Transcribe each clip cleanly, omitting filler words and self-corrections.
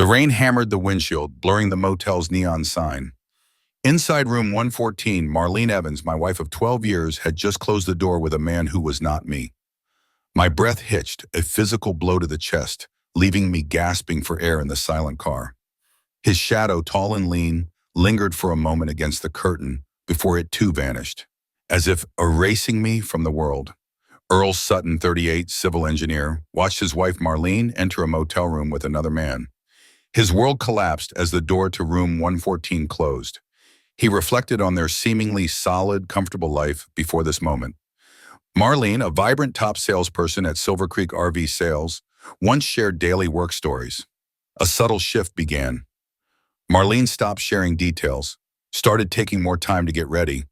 The rain hammered the windshield, blurring the motel's neon sign. Inside room 114, Marlene Evans, my wife of 12 years, had just closed the door with a man who was not me. My breath hitched, a physical blow to the chest, leaving me gasping for air in the silent car. His shadow, tall and lean, lingered for a moment against the curtain before it too vanished, as if erasing me from the world. Earl Sutton, 38, civil engineer, watched his wife Marlene enter a motel room with another man. His world collapsed as the door to room 114 closed. He reflected on their seemingly solid, comfortable life before this moment. Marlene, a vibrant top salesperson at Silver Creek RV Sales, once shared daily work stories. A subtle shift began. Marlene stopped sharing details, started taking more time to get ready.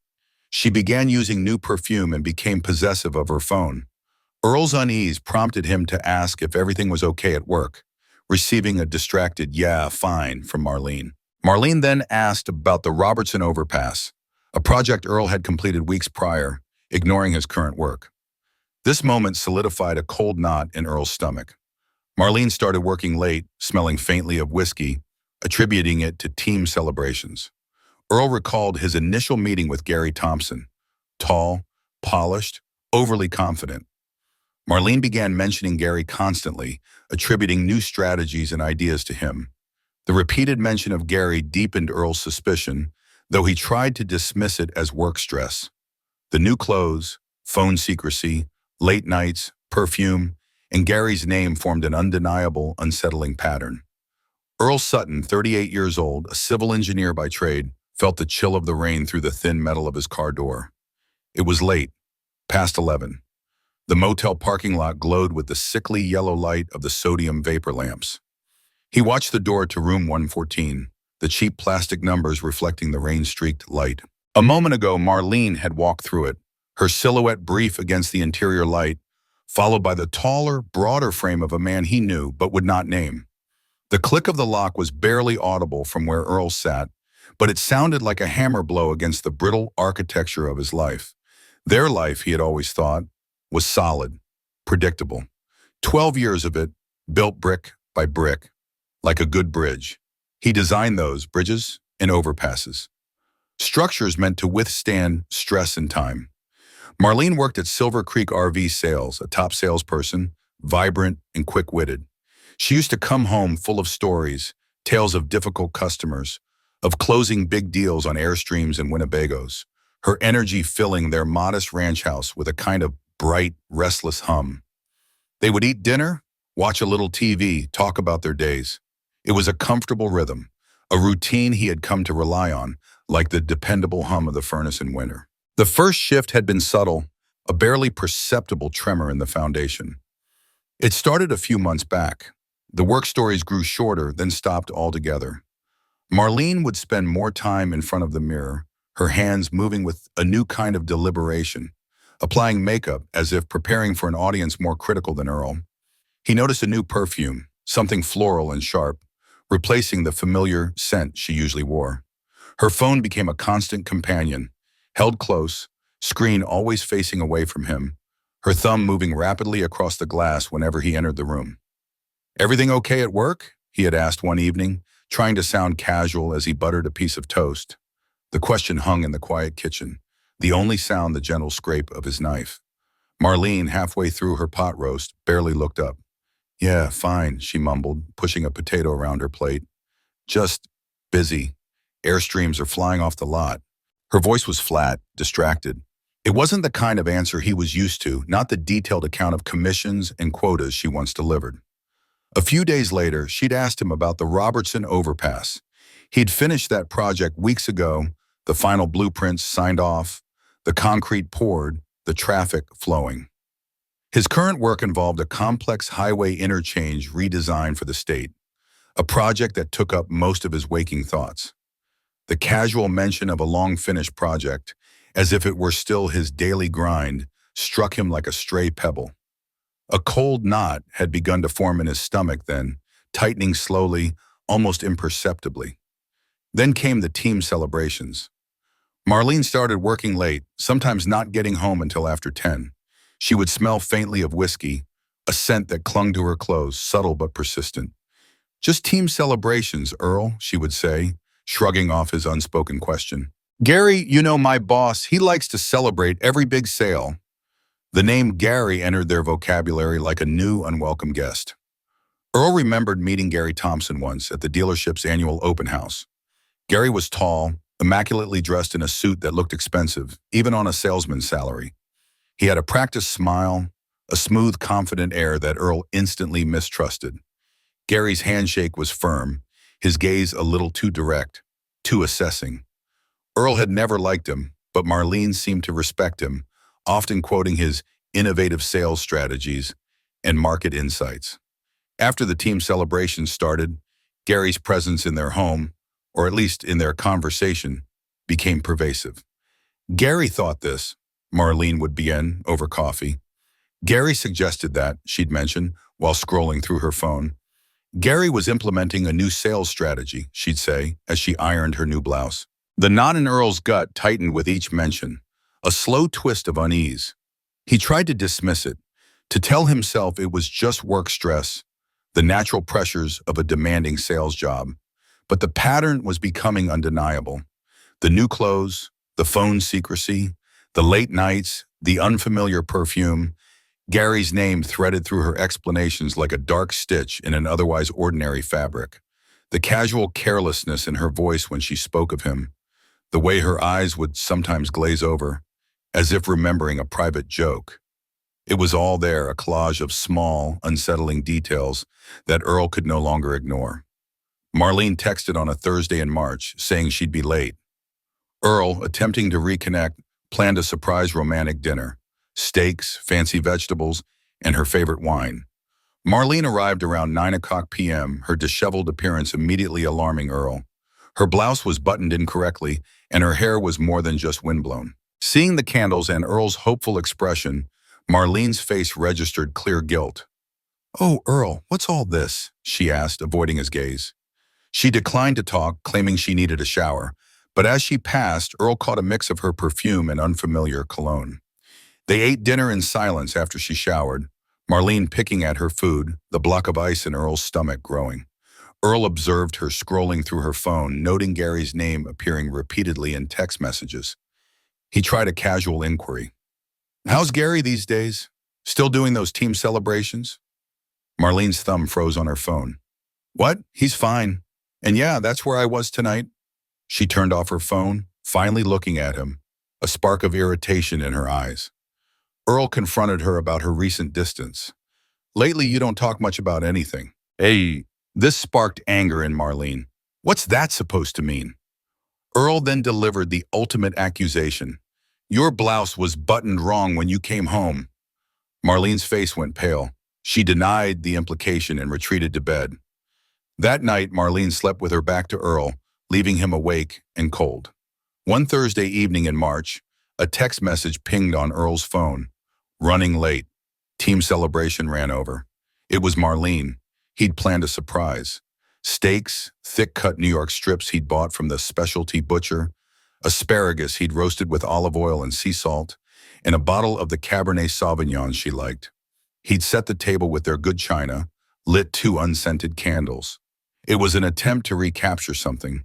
She began using new perfume and became possessive of her phone. Earl's unease prompted him to ask if everything was okay at work, receiving a distracted "yeah, fine" from Marlene. Marlene then asked about the Robertson overpass, a project Earl had completed weeks prior, ignoring his current work. This moment solidified a cold knot in Earl's stomach. Marlene started working late, smelling faintly of whiskey, attributing it to team celebrations. Earl recalled his initial meeting with Gary Thompson, tall, polished, overly confident. Marlene began mentioning Gary constantly, attributing new strategies and ideas to him. The repeated mention of Gary deepened Earl's suspicion, though he tried to dismiss it as work stress. The new clothes, phone secrecy, late nights, perfume, and Gary's name formed an undeniable, unsettling pattern. Earl Sutton, 38 years old, a civil engineer by trade, felt the chill of the rain through the thin metal of his car door. It was late, past 11. The motel parking lot glowed with the sickly yellow light of the sodium vapor lamps. He watched the door to room 114, the cheap plastic numbers reflecting the rain-streaked light. A moment ago, Marlene had walked through it, her silhouette brief against the interior light, followed by the taller, broader frame of a man he knew but would not name. The click of the lock was barely audible from where Earl sat, but it sounded like a hammer blow against the brittle architecture of his life. Their life, he had always thought, was solid, predictable. 12 years of it, built brick by brick, like a good bridge. He designed those bridges and overpasses. Structures meant to withstand stress and time. Marlene worked at Silver Creek RV Sales, a top salesperson, vibrant and quick-witted. She used to come home full of stories, tales of difficult customers, of closing big deals on Airstreams and Winnebagos, her energy filling their modest ranch house with a kind of bright, restless hum. They would eat dinner, watch a little TV, talk about their days. It was a comfortable rhythm, a routine he had come to rely on, like the dependable hum of the furnace in winter. The first shift had been subtle, a barely perceptible tremor in the foundation. It started a few months back. The work stories grew shorter, then stopped altogether. Marlene would spend more time in front of the mirror, her hands moving with a new kind of deliberation, applying makeup as if preparing for an audience more critical than Earl. He noticed a new perfume, something floral and sharp, replacing the familiar scent she usually wore. Her phone became a constant companion, held close, screen always facing away from him, her thumb moving rapidly across the glass whenever he entered the room. "Everything okay at work?" he had asked one evening, trying to sound casual as he buttered a piece of toast. The question hung in the quiet kitchen, the only sound the gentle scrape of his knife. Marlene, halfway through her pot roast, barely looked up. "Yeah, fine," she mumbled, pushing a potato around her plate. "Just busy. Airstreams are flying off the lot." Her voice was flat, distracted. It wasn't the kind of answer he was used to, not the detailed account of commissions and quotas she once delivered. A few days later, she'd asked him about the Robertson overpass. He'd finished that project weeks ago, the final blueprints signed off, the concrete poured, the traffic flowing. His current work involved a complex highway interchange redesign for the state, a project that took up most of his waking thoughts. The casual mention of a long-finished project, as if it were still his daily grind, struck him like a stray pebble. A cold knot had begun to form in his stomach then, tightening slowly, almost imperceptibly. Then came the team celebrations. Marlene started working late, sometimes not getting home until after 10. She would smell faintly of whiskey, a scent that clung to her clothes, subtle but persistent. Just team celebrations, Earl, she would say, shrugging off his unspoken question. Gary, you know my boss, he likes to celebrate every big sale. The name Gary entered their vocabulary like a new, unwelcome guest. Earl remembered meeting Gary Thompson once at the dealership's annual open house. Gary was tall, immaculately dressed in a suit that looked expensive, even on a salesman's salary. He had a practiced smile, a smooth, confident air that Earl instantly mistrusted. Gary's handshake was firm, his gaze a little too direct, too assessing. Earl had never liked him, but Marlene seemed to respect him, often quoting his innovative sales strategies and market insights. After the team celebration started, Gary's presence in their home, or at least in their conversation, became pervasive. Gary thought this, Marlene would begin over coffee. Gary suggested that, she'd mention, while scrolling through her phone. Gary was implementing a new sales strategy, she'd say, as she ironed her new blouse. The knot in Earl's gut tightened with each mention, a slow twist of unease. He tried to dismiss it, to tell himself it was just work stress, the natural pressures of a demanding sales job. But the pattern was becoming undeniable. The new clothes, the phone secrecy, the late nights, the unfamiliar perfume. Gary's name threaded through her explanations like a dark stitch in an otherwise ordinary fabric. The casual carelessness in her voice when she spoke of him. The way her eyes would sometimes glaze over, as if remembering a private joke. It was all there, a collage of small, unsettling details that Earl could no longer ignore. Marlene texted on a Thursday in March, saying she'd be late. Earl, attempting to reconnect, planned a surprise romantic dinner. Steaks, fancy vegetables, and her favorite wine. Marlene arrived around 9 p.m., her disheveled appearance immediately alarming Earl. Her blouse was buttoned incorrectly, and her hair was more than just windblown. Seeing the candles and Earl's hopeful expression, Marlene's face registered clear guilt. "Oh, Earl, what's all this?" she asked, avoiding his gaze. She declined to talk, claiming she needed a shower, but as she passed, Earl caught a mix of her perfume and unfamiliar cologne. They ate dinner in silence after she showered, Marlene picking at her food, the block of ice in Earl's stomach growing. Earl observed her scrolling through her phone, noting Gary's name appearing repeatedly in text messages. He tried a casual inquiry. "How's Gary these days? Still doing those team celebrations?" Marlene's thumb froze on her phone. "What? He's fine. And yeah, that's where I was tonight." She turned off her phone, finally looking at him, a spark of irritation in her eyes. Earl confronted her about her recent distance. "Lately, you don't talk much about anything." "Hey." This sparked anger in Marlene. "What's that supposed to mean?" Earl then delivered the ultimate accusation. "Your blouse was buttoned wrong when you came home." Marlene's face went pale. She denied the implication and retreated to bed. That night, Marlene slept with her back to Earl, leaving him awake and cold. One Thursday evening in March, a text message pinged on Earl's phone. "Running late. Team celebration ran over." It was Marlene. He'd planned a surprise. Steaks, thick-cut New York strips he'd bought from the specialty butcher, asparagus he'd roasted with olive oil and sea salt, and a bottle of the Cabernet Sauvignon she liked. He'd set the table with their good china, lit 2 unscented candles. It was an attempt to recapture something,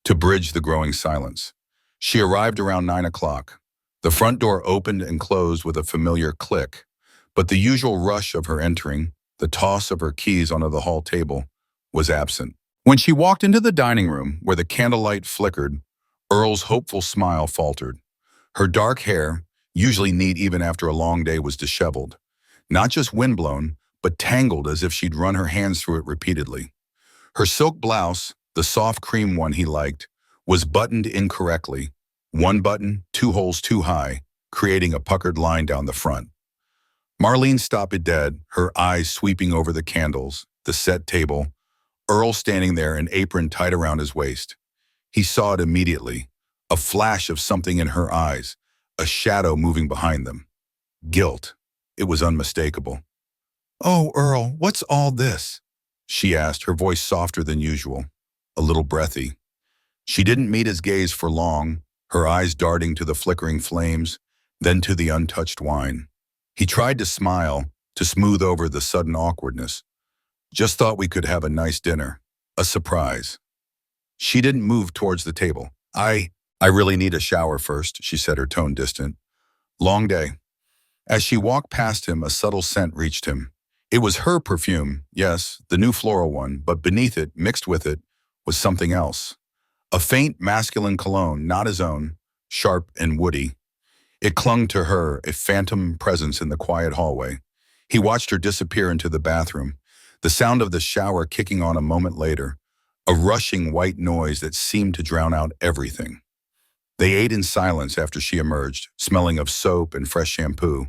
to bridge the growing silence. She arrived around 9 o'clock. The front door opened and closed with a familiar click, but the usual rush of her entering, the toss of her keys onto the hall table, was absent. When she walked into the dining room, where the candlelight flickered, Earl's hopeful smile faltered. Her dark hair, usually neat even after a long day, was disheveled. Not just windblown, but tangled as if she'd run her hands through it repeatedly. Her silk blouse, the soft cream one he liked, was buttoned incorrectly. One button, 2 holes too high, creating a puckered line down the front. Marlene stopped dead, her eyes sweeping over the candles, the set table, Earl standing there, an apron tied around his waist. He saw it immediately, a flash of something in her eyes, a shadow moving behind them. Guilt. It was unmistakable. "Oh, Earl, what's all this?" she asked, her voice softer than usual, a little breathy. She didn't meet his gaze for long, her eyes darting to the flickering flames, then to the untouched wine. He tried to smile, to smooth over the sudden awkwardness. Just thought we could have a nice dinner. A surprise. She didn't move towards the table. I really need a shower first, she said, her tone distant. Long day. As she walked past him, a subtle scent reached him. It was her perfume, yes, the new floral one, but beneath it, mixed with it, was something else. A faint masculine cologne, not his own, sharp and woody. It clung to her, a phantom presence in the quiet hallway. He watched her disappear into the bathroom, the sound of the shower kicking on a moment later, a rushing white noise that seemed to drown out everything. They ate in silence after she emerged, smelling of soap and fresh shampoo.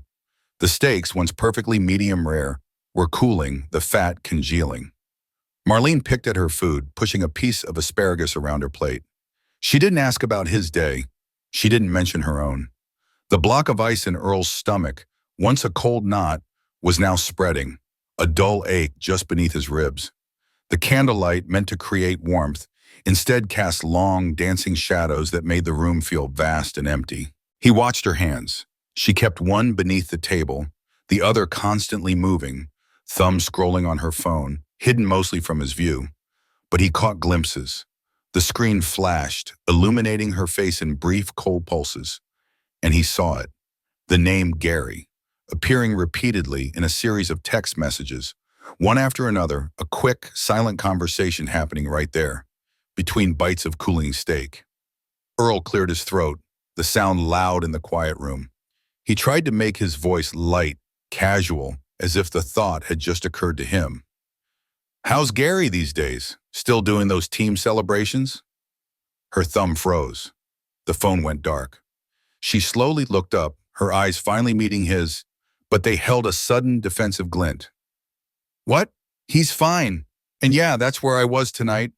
The steaks, once perfectly medium rare, were cooling, the fat congealing. Marlene picked at her food, pushing a piece of asparagus around her plate. She didn't ask about his day. She didn't mention her own. The block of ice in Earl's stomach, once a cold knot, was now spreading, a dull ache just beneath his ribs. The candlelight, meant to create warmth, instead cast long, dancing shadows that made the room feel vast and empty. He watched her hands. She kept one beneath the table, the other constantly moving, thumb scrolling on her phone, hidden mostly from his view. But he caught glimpses. The screen flashed, illuminating her face in brief, cold pulses. And he saw it. The name Gary, appearing repeatedly in a series of text messages, one after another, a quick, silent conversation happening right there, between bites of cooling steak. Earl cleared his throat, the sound loud in the quiet room. He tried to make his voice light, casual, as if the thought had just occurred to him. How's Gary these days? Still doing those team celebrations? Her thumb froze. The phone went dark. She slowly looked up, her eyes finally meeting his, but they held a sudden defensive glint. What? He's fine. And yeah, that's where I was tonight.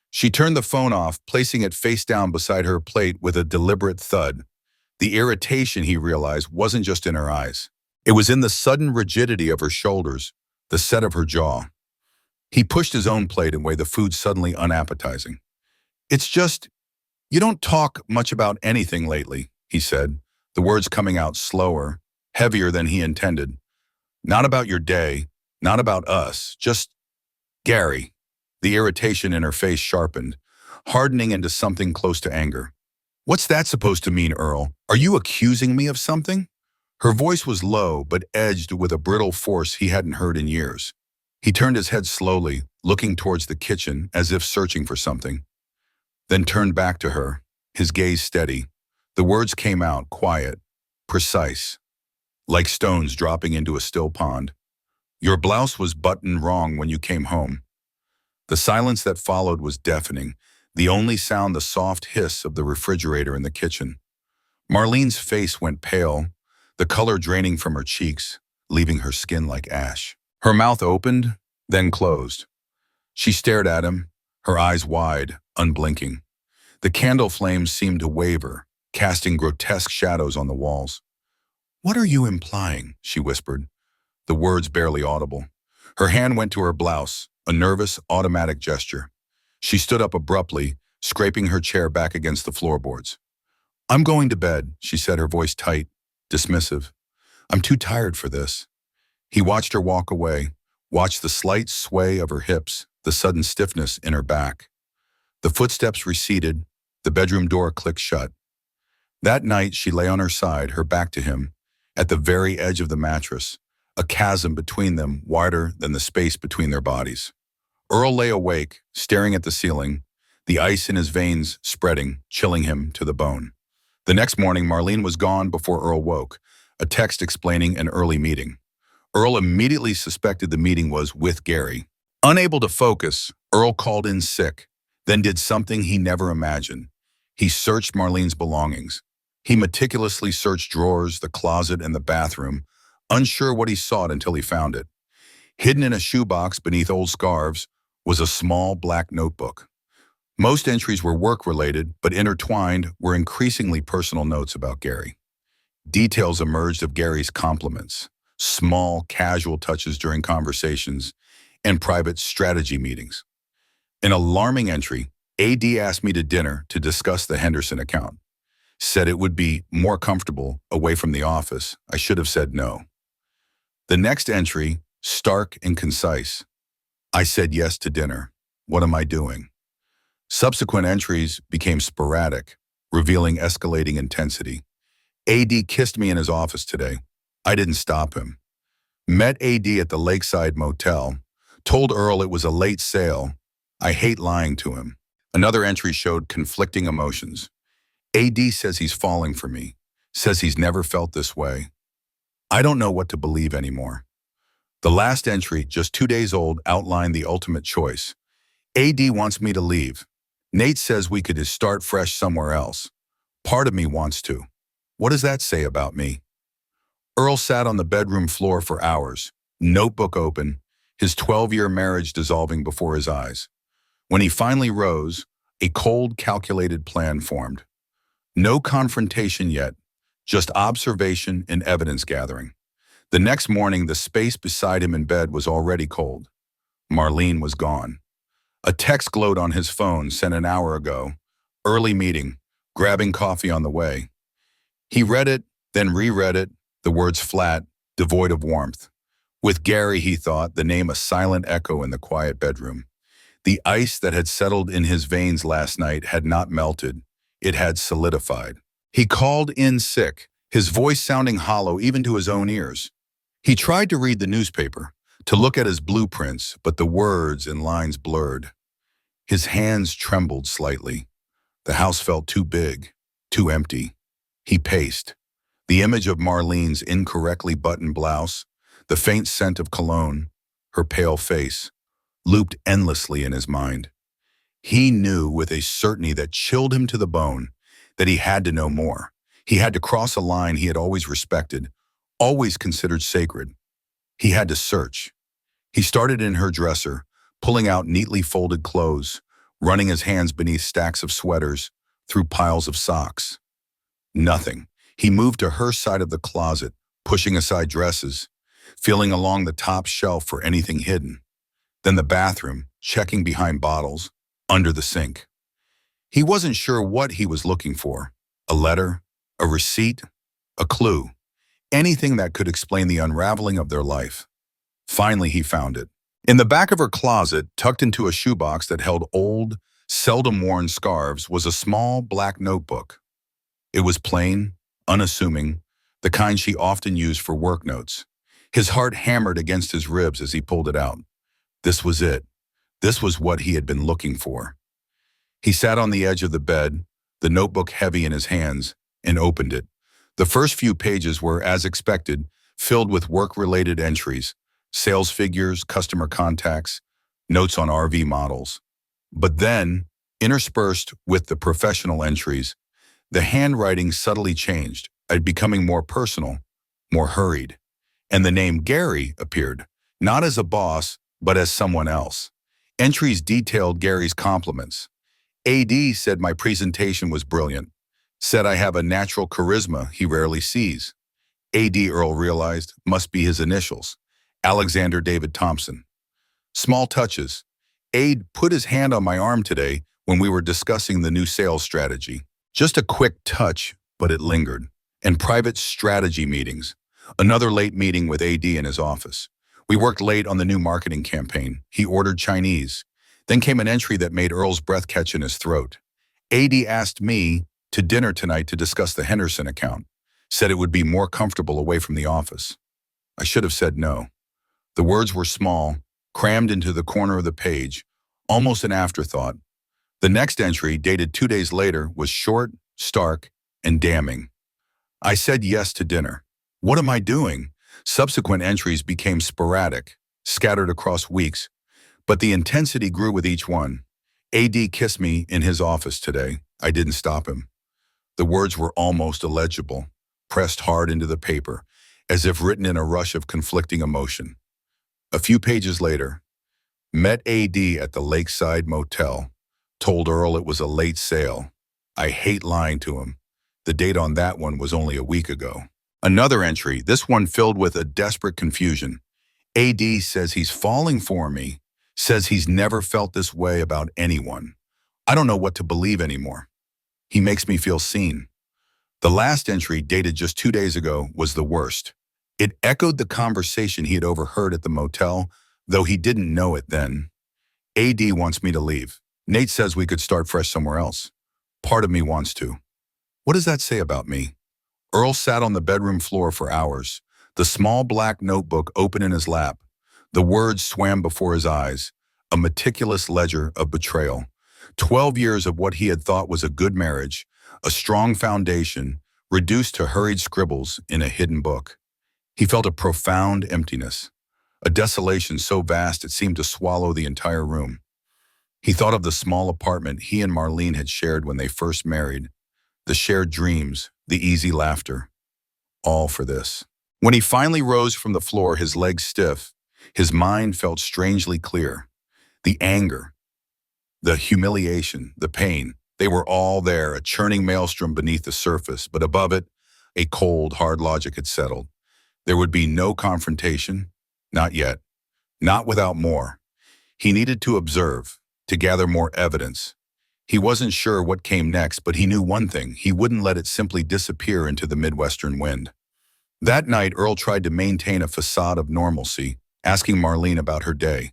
She turned the phone off, placing it face down beside her plate with a deliberate thud. The irritation, he realized, wasn't just in her eyes. It was in the sudden rigidity of her shoulders, the set of her jaw. He pushed his own plate away, the food suddenly unappetizing. It's just, you don't talk much about anything lately, he said, the words coming out slower, heavier than he intended. Not about your day, not about us, just Gary. The irritation in her face sharpened, hardening into something close to anger. What's that supposed to mean, Earl? Are you accusing me of something? Her voice was low, but edged with a brittle force he hadn't heard in years. He turned his head slowly, looking towards the kitchen as if searching for something. Then turned back to her, his gaze steady. The words came out, quiet, precise, like stones dropping into a still pond. Your blouse was buttoned wrong when you came home. The silence that followed was deafening, the only sound the soft hiss of the refrigerator in the kitchen. Marlene's face went pale, the color draining from her cheeks, leaving her skin like ash. Her mouth opened, then closed. She stared at him, her eyes wide, unblinking. The candle flames seemed to waver, casting grotesque shadows on the walls. What are you implying? She whispered, the words barely audible. Her hand went to her blouse, a nervous, automatic gesture. She stood up abruptly, scraping her chair back against the floorboards. I'm going to bed, she said, her voice tight, dismissive. I'm too tired for this. He watched her walk away, watched the slight sway of her hips, the sudden stiffness in her back. The footsteps receded, the bedroom door clicked shut. That night, she lay on her side, her back to him, at the very edge of the mattress, a chasm between them wider than the space between their bodies. Earl lay awake, staring at the ceiling, the ice in his veins spreading, chilling him to the bone. The next morning, Marlene was gone before Earl woke, a text explaining an early meeting. Earl immediately suspected the meeting was with Gary. Unable to focus, Earl called in sick, then did something he never imagined. He searched Marlene's belongings. He meticulously searched drawers, the closet, and the bathroom, unsure what he sought until he found it. Hidden in a shoebox beneath old scarves was a small black notebook. Most entries were work-related, but intertwined were increasingly personal notes about Gary. Details emerged of Gary's compliments, small, casual touches during conversations, and private strategy meetings. An alarming entry, AD asked me to dinner to discuss the Henderson account. Said it would be more comfortable away from the office. I should have said no. The next entry, stark and concise. I said yes to dinner. What am I doing? Subsequent entries became sporadic, revealing escalating intensity. AD kissed me in his office today. I didn't stop him. Met AD at the Lakeside Motel. Told Earl it was a late sale. I hate lying to him. Another entry showed conflicting emotions. AD says he's falling for me. Says he's never felt this way. I don't know what to believe anymore. The last entry, just 2 days old, outlined the ultimate choice. AD wants me to leave. Nate says we could just start fresh somewhere else. Part of me wants to. What does that say about me? Earl sat on the bedroom floor for hours, notebook open, his 12-year marriage dissolving before his eyes. When he finally rose, a cold, calculated plan formed. No confrontation yet, just observation and evidence gathering. The next morning, the space beside him in bed was already cold. Marlene was gone. A text glowed on his phone sent an hour ago. Early meeting, grabbing coffee on the way. He read it, then reread it, the words flat, devoid of warmth. With Gary, he thought, the name a silent echo in the quiet bedroom. The ice that had settled in his veins last night had not melted. It had solidified. He called in sick, his voice sounding hollow even to his own ears. He tried to read the newspaper, to look at his blueprints, but the words and lines blurred. His hands trembled slightly. The house felt too big, too empty. He paced. The image of Marlene's incorrectly buttoned blouse, the faint scent of cologne, her pale face, looped endlessly in his mind. He knew with a certainty that chilled him to the bone that he had to know more. He had to cross a line he had always respected, always considered sacred. He had to search. He started in her dresser, pulling out neatly folded clothes, running his hands beneath stacks of sweaters, through piles of socks. Nothing. He moved to her side of the closet, pushing aside dresses, feeling along the top shelf for anything hidden. Then the bathroom, checking behind bottles, under the sink. He wasn't sure what he was looking for. A letter, a receipt, a clue. Anything that could explain the unraveling of their life. Finally, he found it. In the back of her closet, tucked into a shoebox that held old, seldom-worn scarves, was a small black notebook. It was plain, unassuming, the kind she often used for work notes. His heart hammered against his ribs as he pulled it out. This was it. This was what he had been looking for. He sat on the edge of the bed, the notebook heavy in his hands, and opened it. The first few pages were, as expected, filled with work-related entries, sales figures, customer contacts, notes on RV models. But then, interspersed with the professional entries, the handwriting subtly changed, becoming more personal, more hurried. And the name Gary appeared, not as a boss, but as someone else. Entries detailed Gary's compliments. AD said my presentation was brilliant, said I have a natural charisma he rarely sees. AD, Earl realized, must be his initials, Alexander David Thompson. Small touches. AD put his hand on my arm today when we were discussing the new sales strategy. Just a quick touch, but it lingered. And private strategy meetings. Another late meeting with AD in his office. We worked late on the new marketing campaign. He ordered Chinese. Then came an entry that made Earl's breath catch in his throat. AD asked me to dinner tonight to discuss the Henderson account. Said it would be more comfortable away from the office. I should have said no. The words were small, crammed into the corner of the page, almost an afterthought. The next entry, dated 2 days later, was short, stark, and damning. I said yes to dinner. What am I doing? Subsequent entries became sporadic, scattered across weeks, but the intensity grew with each one. AD kissed me in his office today. I didn't stop him. The words were almost illegible, pressed hard into the paper, as if written in a rush of conflicting emotion. A few pages later, met AD at the Lakeside Motel. Told Earl it was a late sale. I hate lying to him. The date on that one was only a week ago. Another entry, this one filled with a desperate confusion. AD says he's falling for me, says he's never felt this way about anyone. I don't know what to believe anymore. He makes me feel seen. The last entry, dated just 2 days ago, was the worst. It echoed the conversation he had overheard at the motel, though he didn't know it then. AD wants me to leave. Nate says we could start fresh somewhere else. Part of me wants to. What does that say about me? Earl sat on the bedroom floor for hours, the small black notebook open in his lap. The words swam before his eyes, a meticulous ledger of betrayal. 12 years of what he had thought was a good marriage, a strong foundation, reduced to hurried scribbles in a hidden book. He felt a profound emptiness, a desolation so vast it seemed to swallow the entire room. He thought of the small apartment he and Marlene had shared when they first married, the shared dreams, the easy laughter, all for this. When he finally rose from the floor, his legs stiff, his mind felt strangely clear. The anger, the humiliation, the pain, they were all there, a churning maelstrom beneath the surface, but above it, a cold, hard logic had settled. There would be no confrontation, not yet, not without more. He needed to observe, to gather more evidence. He wasn't sure what came next, but he knew one thing: he wouldn't let it simply disappear into the Midwestern wind. That night, Earl tried to maintain a facade of normalcy, asking Marlene about her day.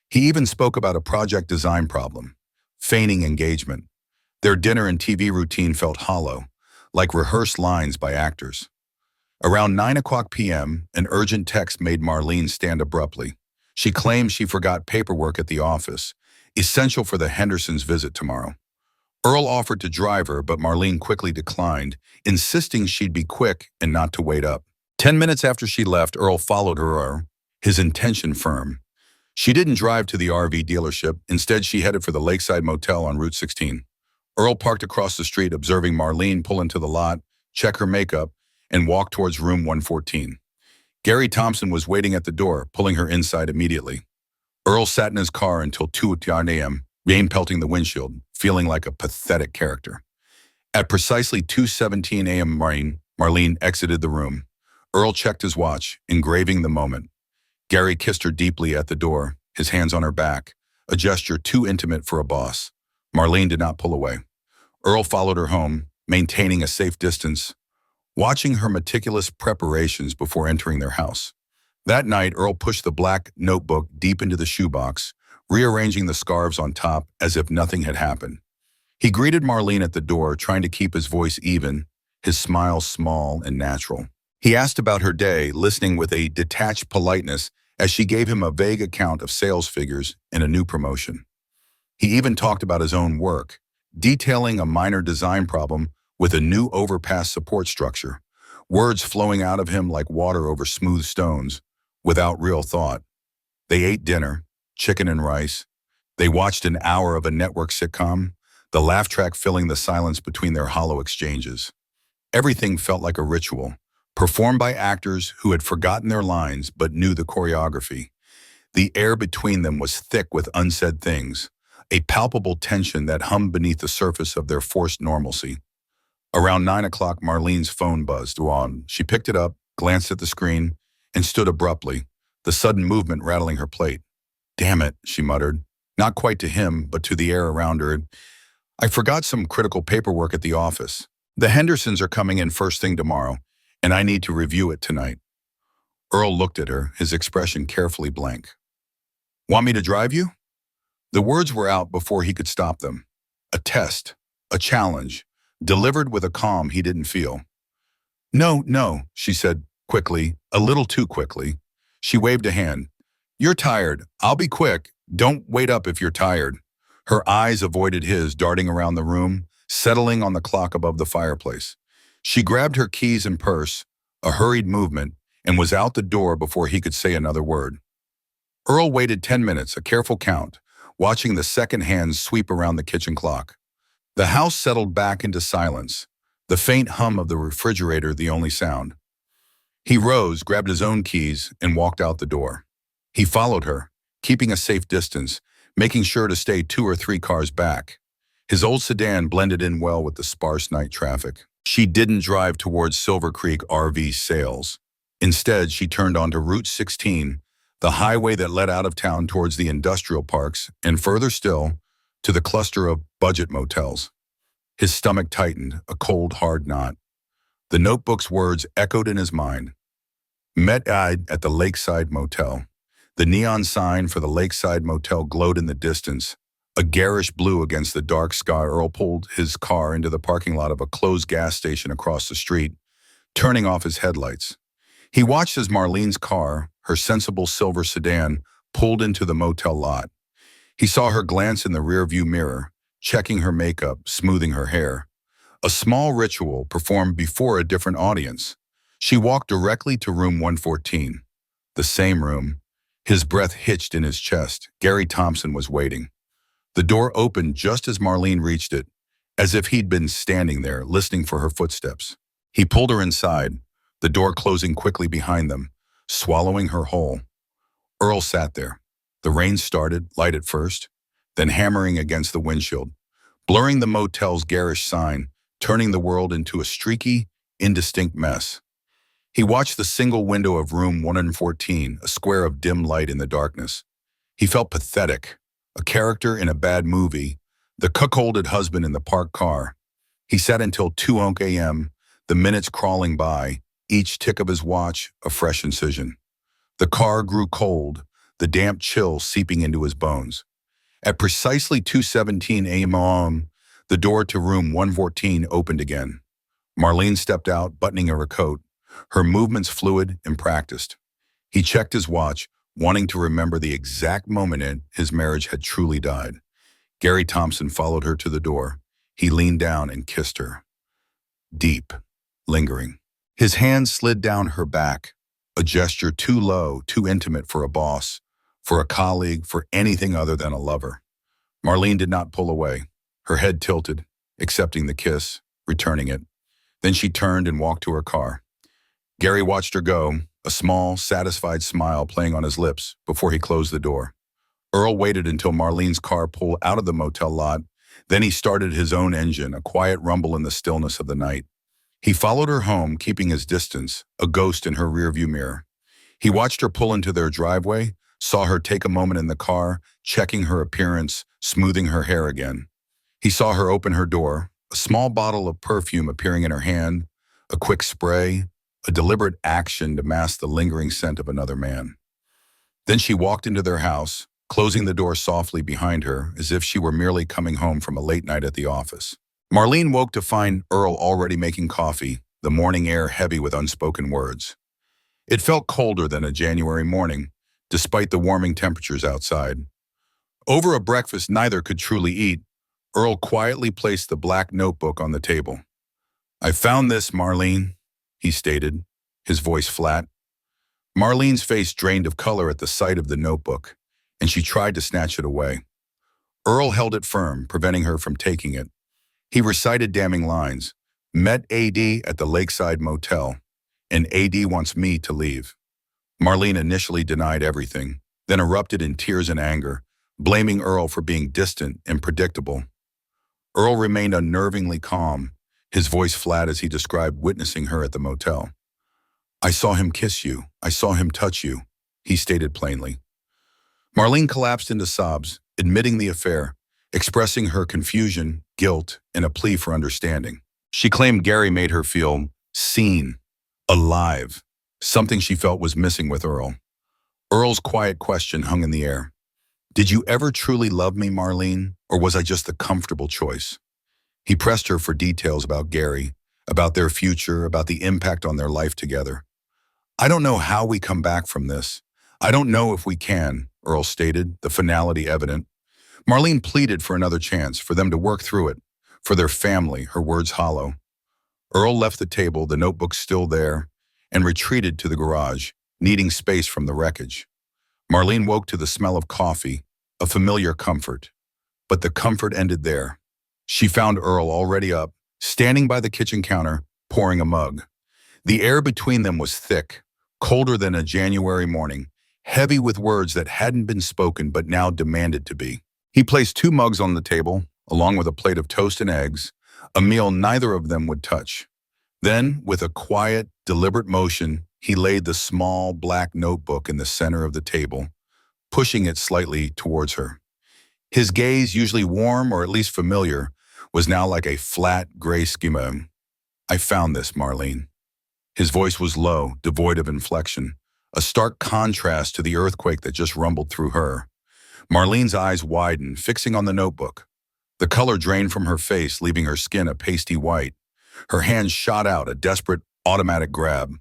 He even spoke about a project design problem, feigning engagement. Their dinner and TV routine felt hollow, like rehearsed lines by actors. Around 9 p.m., an urgent text made Marlene stand abruptly. She claimed she forgot paperwork at the office, essential for the Hendersons' visit tomorrow. Earl offered to drive her, but Marlene quickly declined, insisting she'd be quick and not to wait up. 10 minutes after she left, Earl followed her, his intention firm. She didn't drive to the RV dealership. Instead, she headed for the Lakeside Motel on Route 16. Earl parked across the street, observing Marlene pull into the lot, check her makeup, and walk towards room 114. Gary Thompson was waiting at the door, pulling her inside immediately. Earl sat in his car until 2 a.m., rain pelting the windshield, feeling like a pathetic character. At precisely 2:17 a.m., Marlene exited the room. Earl checked his watch, engraving the moment. Gary kissed her deeply at the door, his hands on her back, a gesture too intimate for a boss. Marlene did not pull away. Earl followed her home, maintaining a safe distance, watching her meticulous preparations before entering their house. That night, Earl pushed the black notebook deep into the shoebox, rearranging the scarves on top as if nothing had happened. He greeted Marlene at the door, trying to keep his voice even, his smile small and natural. He asked about her day, listening with a detached politeness as she gave him a vague account of sales figures and a new promotion. He even talked about his own work, detailing a minor design problem with a new overpass support structure, words flowing out of him like water over smooth stones, without real thought. They ate dinner, chicken and rice. They watched an hour of a network sitcom, the laugh track filling the silence between their hollow exchanges. Everything felt like a ritual, performed by actors who had forgotten their lines but knew the choreography. The air between them was thick with unsaid things, a palpable tension that hummed beneath the surface of their forced normalcy. Around 9 o'clock, Marlene's phone buzzed on. She picked it up, glanced at the screen, and stood abruptly, the sudden movement rattling her plate. "Damn it," she muttered, not quite to him, but to the air around her. "I forgot some critical paperwork at the office. The Hendersons are coming in first thing tomorrow, and I need to review it tonight." Earl looked at her, his expression carefully blank. "Want me to drive you?" The words were out before he could stop them. A test, a challenge, delivered with a calm he didn't feel. No, she said quickly, a little too quickly. She waved a hand. "You're tired. I'll be quick. Don't wait up if you're tired." Her eyes avoided his, darting around the room, settling on the clock above the fireplace. She grabbed her keys and purse, a hurried movement, and was out the door before he could say another word. Earl waited 10 minutes, a careful count, watching the second hands sweep around the kitchen clock. The house settled back into silence, the faint hum of the refrigerator the only sound. He rose, grabbed his own keys, and walked out the door. He followed her, keeping a safe distance, making sure to stay 2 or 3 cars back. His old sedan blended in well with the sparse night traffic. She didn't drive towards Silver Creek RV sales. Instead, she turned onto Route 16, the highway that led out of town towards the industrial parks, and further still, to the cluster of budget motels. His stomach tightened, a cold, hard knot. The notebook's words echoed in his mind. "Met at the Lakeside Motel. The neon sign for the lakeside motel glowed in the distance, a garish blue against the dark sky. Earl pulled his car into the parking lot of a closed gas station across the street, turning off his headlights. He watched as Marlene's car, her sensible silver sedan, pulled into the motel lot. He saw her glance in the rearview mirror, checking her makeup, smoothing her hair. A small ritual performed before a different audience. She walked directly to room 114. The same room. His breath hitched in his chest. Gary Thompson was waiting. The door opened just as Marlene reached it, as if he'd been standing there, listening for her footsteps. He pulled her inside, the door closing quickly behind them, swallowing her whole. Earl sat there. The rain started, light at first, then hammering against the windshield, blurring the motel's garish sign, turning the world into a streaky, indistinct mess. He watched the single window of room 114, a square of dim light in the darkness. He felt pathetic, a character in a bad movie, the cuckolded husband in the parked car. He sat until 2 a.m., the minutes crawling by, each tick of his watch a fresh incision. The car grew cold, the damp chill seeping into his bones. At precisely 2:17 a.m., the door to room 114 opened again. Marlene stepped out, buttoning her coat, her movements fluid and practiced. He checked his watch, wanting to remember the exact moment his marriage had truly died. Gary Thompson followed her to the door. He leaned down and kissed her. Deep, lingering. His hand slid down her back, a gesture too low, too intimate for a boss, for a colleague, for anything other than a lover. Marlene did not pull away. Her head tilted, accepting the kiss, returning it. Then she turned and walked to her car. Gary watched her go, a small, satisfied smile playing on his lips before he closed the door. Earl waited until Marlene's car pulled out of the motel lot. Then he started his own engine, a quiet rumble in the stillness of the night. He followed her home, keeping his distance, a ghost in her rearview mirror. He watched her pull into their driveway, saw her take a moment in the car, checking her appearance, smoothing her hair again. He saw her open her door, a small bottle of perfume appearing in her hand, a quick spray, a deliberate action to mask the lingering scent of another man. Then she walked into their house, closing the door softly behind her as if she were merely coming home from a late night at the office. Marlene woke to find Earl already making coffee, the morning air heavy with unspoken words. It felt colder than a January morning, despite the warming temperatures outside. Over a breakfast neither could truly eat, Earl quietly placed the black notebook on the table. "I found this, Marlene," he stated, his voice flat. Marlene's face drained of color at the sight of the notebook, and she tried to snatch it away. Earl held it firm, preventing her from taking it. He recited damning lines. "Met AD at the Lakeside Motel, and AD wants me to leave." Marlene initially denied everything, then erupted in tears and anger, blaming Earl for being distant and predictable. Earl remained unnervingly calm, his voice flat as he described witnessing her at the motel. "I saw him kiss you. I saw him touch you," he stated plainly. Marlene collapsed into sobs, admitting the affair, expressing her confusion, guilt, and a plea for understanding. She claimed Gary made her feel seen, alive, something she felt was missing with Earl. Earl's quiet question hung in the air. "Did you ever truly love me, Marlene, or was I just the comfortable choice?" He pressed her for details about Gary, about their future, about the impact on their life together. "I don't know how we come back from this. I don't know if we can," Earl stated, the finality evident. Marlene pleaded for another chance, for them to work through it, for their family, her words hollow. Earl left the table, the notebook still there, and retreated to the garage, needing space from the wreckage. Marlene woke to the smell of coffee, a familiar comfort. But the comfort ended there. She found Earl already up, standing by the kitchen counter, pouring a mug. The air between them was thick, colder than a January morning, heavy with words that hadn't been spoken but now demanded to be. He placed 2 mugs on the table, along with a plate of toast and eggs, a meal neither of them would touch. Then, with a quiet, deliberate motion, he laid the small, black notebook in the center of the table, pushing it slightly towards her. His gaze, usually warm or at least familiar, was now like a flat, gray schema. "I found this, Marlene." His voice was low, devoid of inflection, a stark contrast to the earthquake that just rumbled through her. Marlene's eyes widened, fixing on the notebook. The color drained from her face, leaving her skin a pasty white. Her hands shot out, a desperate, automatic grab.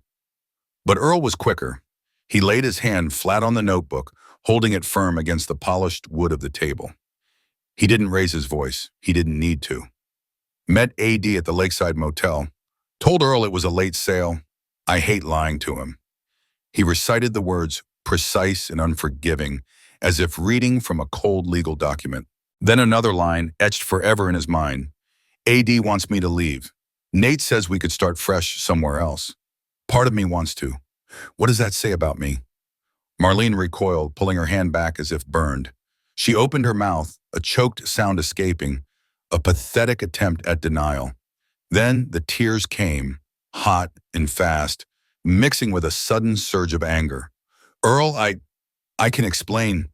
But Earl was quicker. He laid his hand flat on the notebook, holding it firm against the polished wood of the table. He didn't raise his voice. He didn't need to. Met AD at the Lakeside Motel. Told Earl it was a late sale. I hate lying to him. He recited the words, precise and unforgiving, as if reading from a cold legal document. Then another line, etched forever in his mind. AD wants me to leave. Nate says we could start fresh somewhere else. Part of me wants to. What does that say about me? Marlene recoiled, pulling her hand back as if burned. She opened her mouth, a choked sound escaping, a pathetic attempt at denial. Then the tears came, hot and fast, mixing with a sudden surge of anger. Earl, I can explain.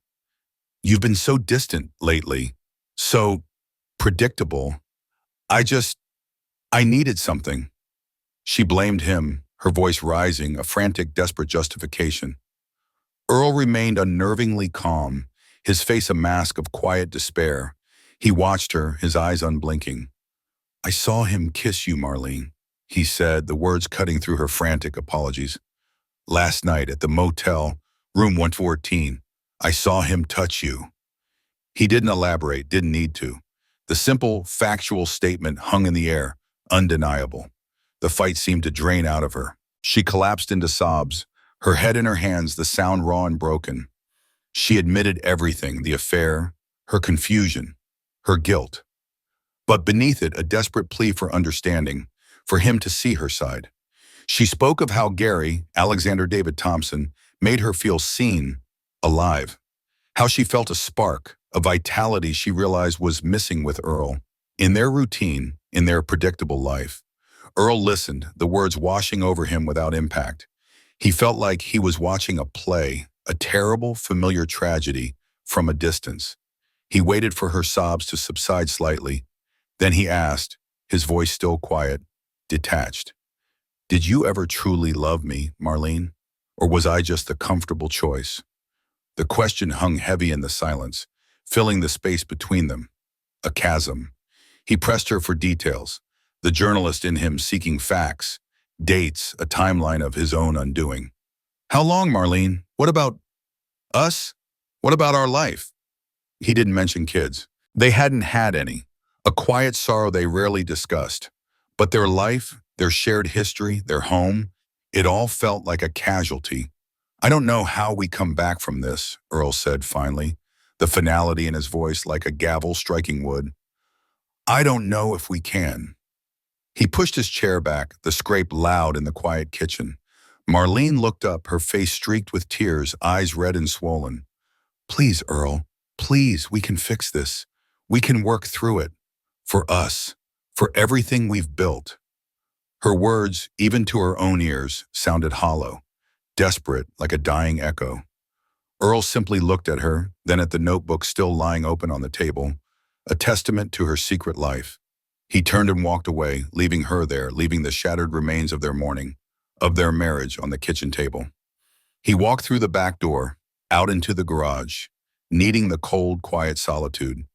You've been so distant lately, so predictable. I needed something. She blamed him, her voice rising, a frantic, desperate justification. Earl remained unnervingly calm, his face a mask of quiet despair. He watched her, his eyes unblinking. I saw him kiss you, Marlene, he said, the words cutting through her frantic apologies. Last night at the motel, room 114, I saw him touch you. He didn't elaborate, didn't need to. The simple, factual statement hung in the air, undeniable. The fight seemed to drain out of her. She collapsed into sobs, her head in her hands, the sound raw and broken. She admitted everything, the affair, her confusion, her guilt. But beneath it, a desperate plea for understanding, for him to see her side. She spoke of how Gary, Alexander David Thompson, made her feel seen, alive. How she felt a spark, a vitality she realized was missing with Earl. In their routine, in their predictable life. Earl listened, the words washing over him without impact. He felt like he was watching a play, a terrible, familiar tragedy, from a distance. He waited for her sobs to subside slightly. Then he asked, his voice still quiet, detached. Did you ever truly love me, Marlene? Or was I just a comfortable choice? The question hung heavy in the silence, filling the space between them. A chasm. He pressed her for details, the journalist in him seeking facts, dates, a timeline of his own undoing. How long, Marlene? What about us? What about our life? He didn't mention kids. They hadn't had any, a quiet sorrow they rarely discussed. But their life, their shared history, their home, it all felt like a casualty. I don't know how we come back from this, Earl said finally, the finality in his voice like a gavel striking wood. I don't know if we can. He pushed his chair back, the scrape loud in the quiet kitchen. Marlene looked up, her face streaked with tears, eyes red and swollen. Please, Earl, please, we can fix this. We can work through it. For us, for everything we've built. Her words, even to her own ears, sounded hollow, desperate, like a dying echo. Earl simply looked at her, then at the notebook still lying open on the table, a testament to her secret life. He turned and walked away, leaving her there, leaving the shattered remains of their mourning, of their marriage on the kitchen table. He walked through the back door, out into the garage, needing the cold, quiet solitude,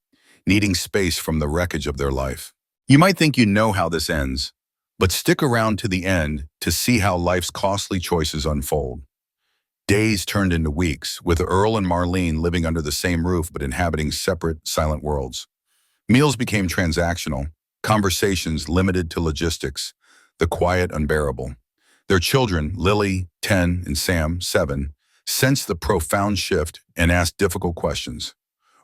needing space from the wreckage of their life. You might think you know how this ends, but stick around to the end to see how life's costly choices unfold. Days turned into weeks, with Earl and Marlene living under the same roof but inhabiting separate, silent worlds. Meals became transactional, conversations limited to logistics, the quiet unbearable. Their children, Lily, 10, and Sam, 7, sensed the profound shift and asked difficult questions.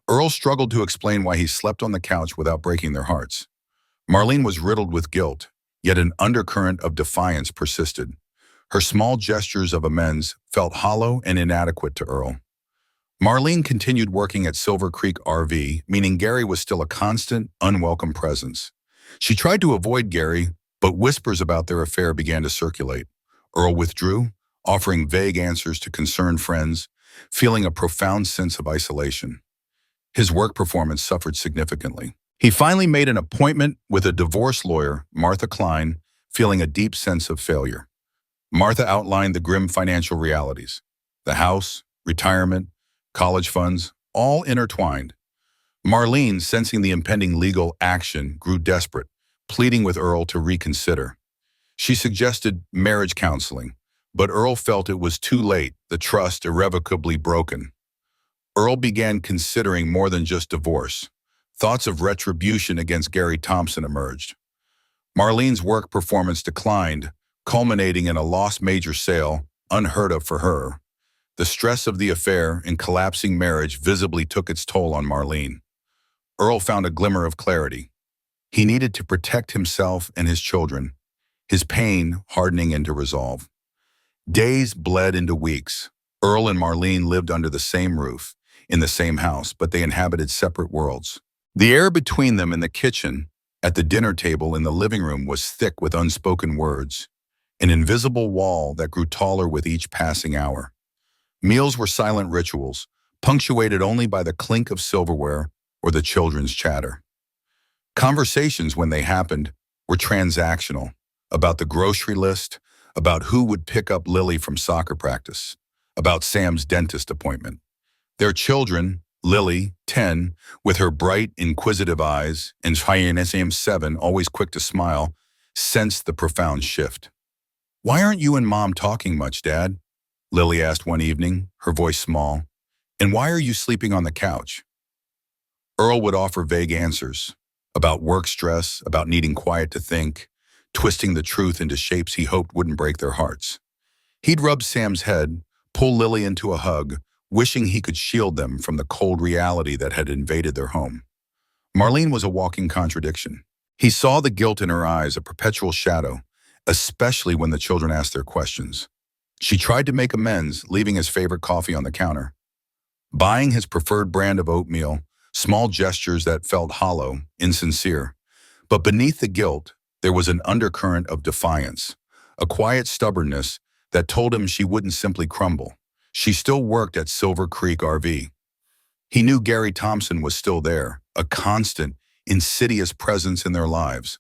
Earl struggled to explain why he slept on the couch without breaking their hearts. Marlene was riddled with guilt, yet an undercurrent of defiance persisted. Her small gestures of amends felt hollow and inadequate to Earl. Marlene continued working at Silver Creek RV, meaning Gary was still a constant, unwelcome presence. She tried to avoid Gary, but whispers about their affair began to circulate. Earl withdrew, offering vague answers to concerned friends, feeling a profound sense of isolation. His work performance suffered significantly. He finally made an appointment with a divorce lawyer, Martha Klein, feeling a deep sense of failure. Martha outlined the grim financial realities. The house, retirement, college funds, all intertwined. Marlene, sensing the impending legal action, grew desperate, pleading with Earl to reconsider. She suggested marriage counseling, but Earl felt it was too late, the trust irrevocably broken. Earl began considering more than just divorce. Thoughts of retribution against Gary Thompson emerged. Marlene's work performance declined, culminating in a lost major sale, unheard of for her. The stress of the affair and collapsing marriage visibly took its toll on Marlene. Earl found a glimmer of clarity. He needed to protect himself and his children, his pain hardening into resolve. Days bled into weeks. Earl and Marlene lived under the same roof, in the same house, but they inhabited separate worlds. The air between them in the kitchen, at the dinner table, in the living room was thick with unspoken words, an invisible wall that grew taller with each passing hour. Meals were silent rituals, punctuated only by the clink of silverware or the children's chatter. Conversations, when they happened, were transactional, about the grocery list, about who would pick up Lily from soccer practice, about Sam's dentist appointment. Their children, Lily, 10, with her bright, inquisitive eyes, and Sam, 7, always quick to smile, sensed the profound shift. "Why aren't you and Mom talking much, Dad?" Lily asked one evening, her voice small. "And why are you sleeping on the couch?" Earl would offer vague answers, about work stress, about needing quiet to think, twisting the truth into shapes he hoped wouldn't break their hearts. He'd rub Sam's head, pull Lily into a hug, wishing he could shield them from the cold reality that had invaded their home. Marlene was a walking contradiction. He saw the guilt in her eyes, a perpetual shadow, especially when the children asked their questions. She tried to make amends, leaving his favorite coffee on the counter, buying his preferred brand of oatmeal, small gestures that felt hollow, insincere. But beneath the guilt, there was an undercurrent of defiance, a quiet stubbornness that told him she wouldn't simply crumble. She still worked at Silver Creek RV. He knew Gary Thompson was still there, a constant, insidious presence in their lives.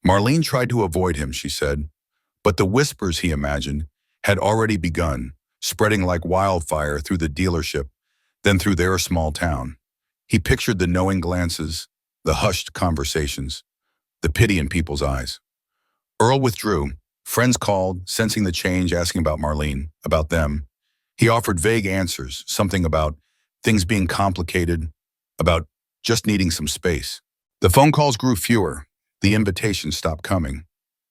Marlene tried to avoid him, she said, but the whispers, he imagined, had already begun, spreading like wildfire through the dealership, then through their small town. He pictured the knowing glances, the hushed conversations, the pity in people's eyes. Earl withdrew. Friends called, sensing the change, asking about Marlene, about them. He offered vague answers, something about things being complicated, about just needing some space. The phone calls grew fewer. The invitations stopped coming.